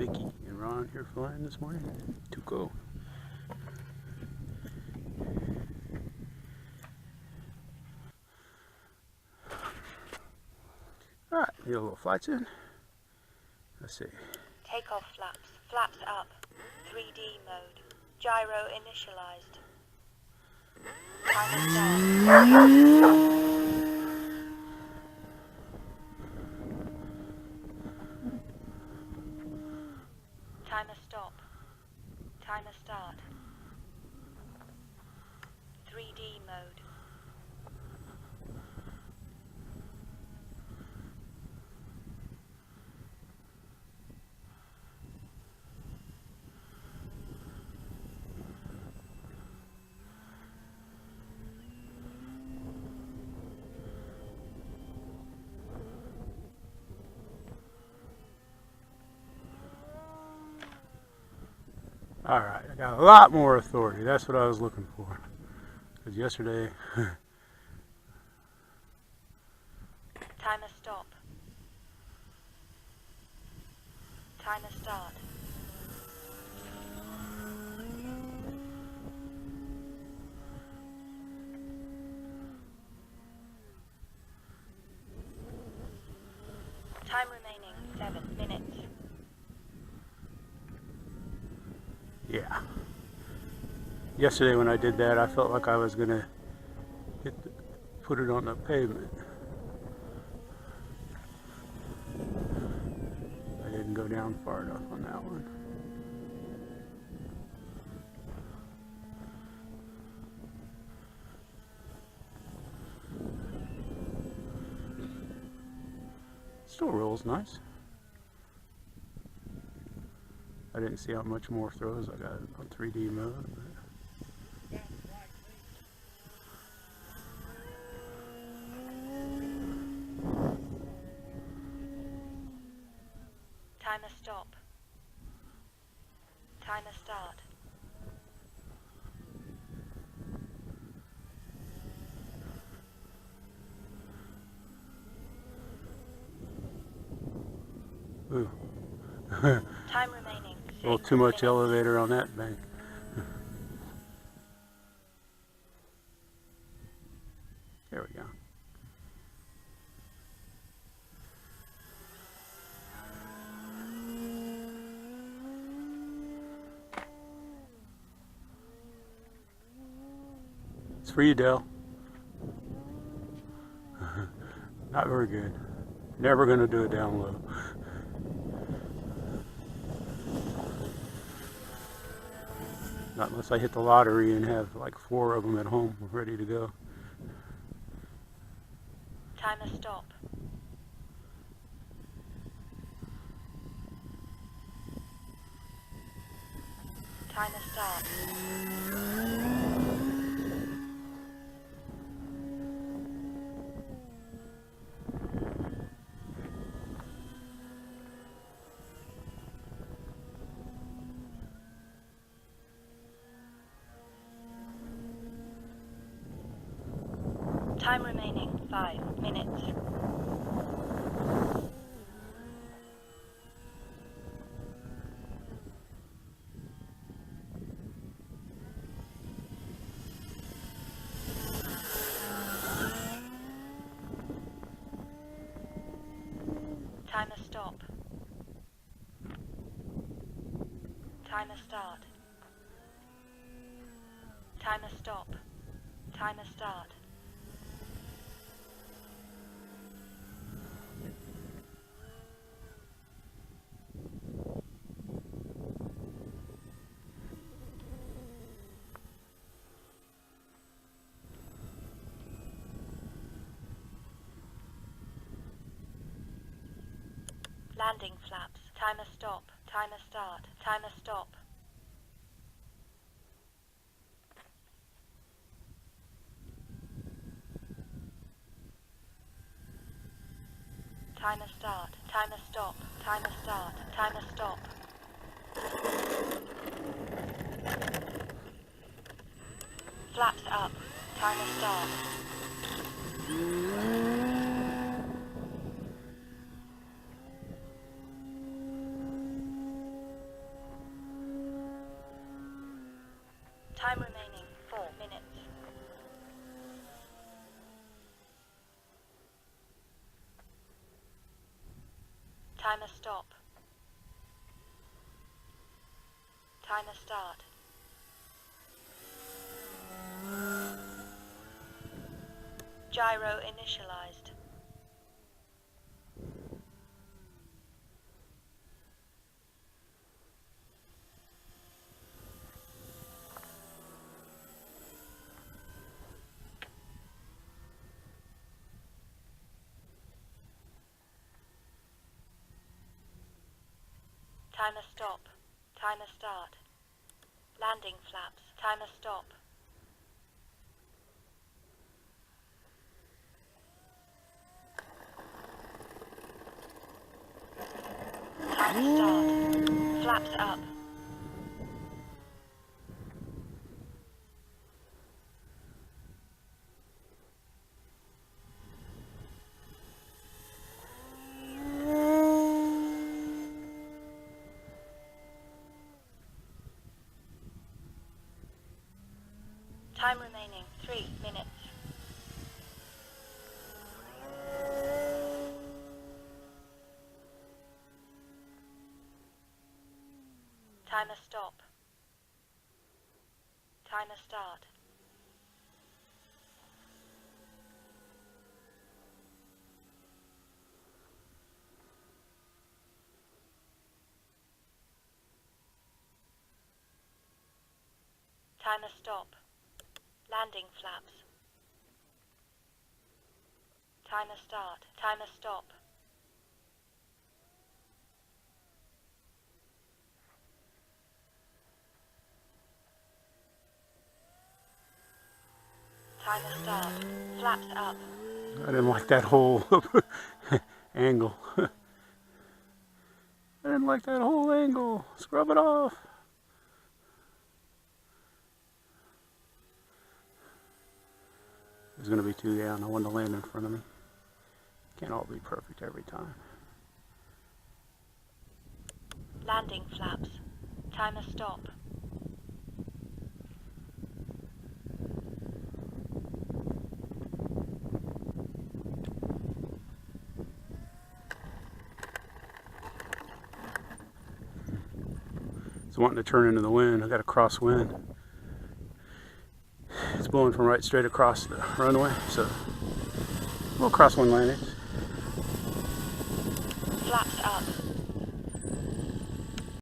Mickey and Ron here flying this morning. Tuco. Alright, need a little flights in. Let's see. Takeoff flaps. Flaps up. 3D mode. Gyro initialized. Timer start. Timer stop. Timer start. 3D mode. Alright, I got a lot more authority. That's what I was looking for. Because yesterday... Timer stop. Timer start. Time remaining 7 minutes. Yeah. Yesterday when I did that, I felt like I was going to put it on the pavement. I didn't go down far enough on that one. Still rolls nice. I didn't see how much more throws I got on 3D mode. But Timer stop. Timer start. ooh. Time remaining. A little too much elevator on that bank. There we go. It's for you, Dell. Not very good. Never going to do it down low. Not unless I hit the lottery and have like 4 of them at home ready to go. Timer stop. Timer start. Time remaining 5 minutes. Timer stop. Timer start. Timer stop. Timer start. Landing flaps. Timer stop. Timer start. Timer stop. Timer start. Timer stop. Timer start. Timer stop. Flaps up. Timer start. Timer stop. Timer start. Gyro initialized. Timer stop. Timer start. Landing flaps. Timer stop. Timer start. Flaps up. Time remaining 3 minutes. Timer stop. Timer start. Timer stop. Landing flaps. Timer start. Timer stop. Timer start. Flaps up. I didn't like that whole angle. I didn't like that whole angle. Scrub it off. There's going to be two down. I want to land in front of me. Can't all be perfect every time. Landing flaps. Timer stop. It's wanting to turn into the wind. I got a crosswind. It's blowing from right straight across the runway, so a little crosswind landings. Flaps up.